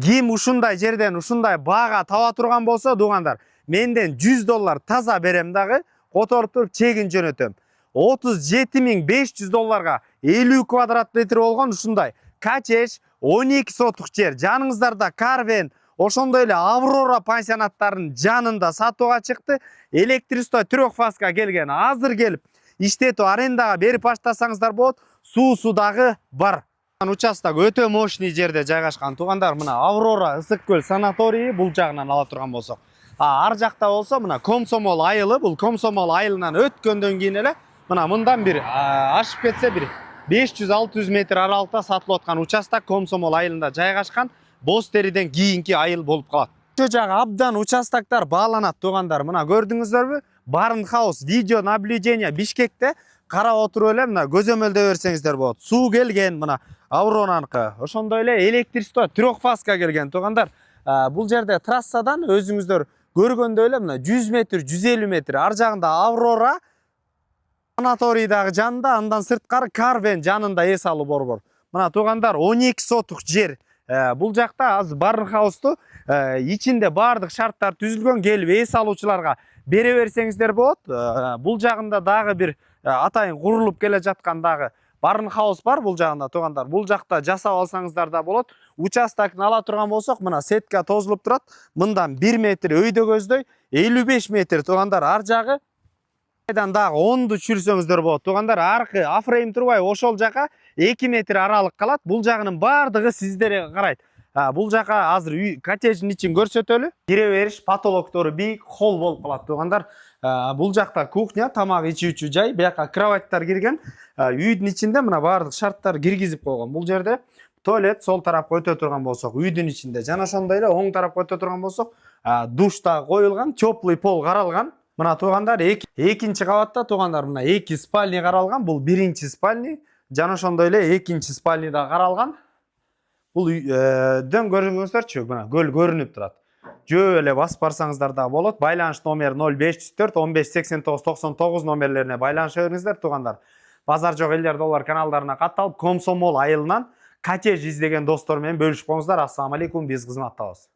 Ким ушундай жерден ушундай баага таба турган болсо, туугандар, менден $100 таза берем дагы, которуп туруп чегин жөнөтөм. $37.500 50 квадрат метр болгон ушундай Качеш 12 сотук жер. Жаныңыздарда Карвен, ошондой эле Аврора пансионаттарынын жанында сатууга чыкты. Электричество 3 фазга келген. Азыр келип иштетип арендага берип баштасаңыздар болот. Суусу дагы бар. Участок өтө мощный жерде жайгашкан. Туугандар, мына Аврора ысык көл санаторийи бул жагынан ала турган болсок. Ар жакта болсо мына Комсомол айылы, бул Комсомол айылынан өткөндөн кийин эле мына мындан бир ашып кетсе бир 500-600 метр аралыкта сатылып аткан участок Комсомол айылында жайгашкан. Боз териден кийинки айыл болуп калат. Ошо жагы абдан участоктор бааланат, туугандар. Мына көрдүңүздөрбү? Барн хаус видео наблюдение Бишкекте карап отуруп эле мына көзөмөлдөй берсеңиздер болот. Суу келген мына Аврораныкы. Ошондой эле электричество 3 фазга келген, туугандар. Бул жерде трассадан өзүңүздөр көргөндөй эле мына 100 метр, 150 метр ар жагында Аврора санаторийдагы жанында, андан сырткары Карвен жанында эс алуу борбор. Мына туугандар, 12 сотук жер. Бул жакта азыр Барн хаусту ичинде бардык шарттар түзүлгөн, келип эс алуучуларга бере берсеңиздер болот. Бул жагында дагы бир атайын курулуп келе жаткан дагы Барн хаус бар бул жагында, туугандар. Бул жакта жасап алсаңыздар да болот. Участокун ала турган болсок, мына сетка тозулуп турат. Мындан 1 метр өйдө көздөй, 55 метр, туугандар. Ар жагы айдан дагы 10ду чүрсөңүздөр болот, туугандар. Аркы афрейм турбай ошол жака 2 метр аралык калат. Бул жагынын бардыгы сиздерге карайт. Бул жака азыр үй коттедждин ичин көрсөтөлү. Кире бериш потолоктору бийик, холл болуп калат, туугандар. Бул жакта кухня, тамак ичүүчү жай, бияка кроваттар кирген. Үйдүн ичинде мына бардык шарттар киргизип койгон. Бул жерде туалет сол тарапка өтө турган болсок, үйдүн ичинде жана ошондой эле оң тарапка өтө турган болсок, душ да коюлган, теплый пол каралган. Мына туугандар, экинчи кабатта туугандар мына 2 спальня каралган. Бул биринчи спальня, жана ошондой эле экинчи спальня да каралган. Бул дөң көрүңүздөрчү, мына көл көрүнүп турат. Жөө эле басып барсаңыздар да болот. Байланыш номер 0504 15 89 99 номерлерине байланыша бериңиздер, туугандар. Базар жок элдер доллар каналдарына катталып, Комсомол айылынан коттедж издеген достор менен бөлүшүп коңуздар. Ассаламу алейкум, биз кызматтабыз.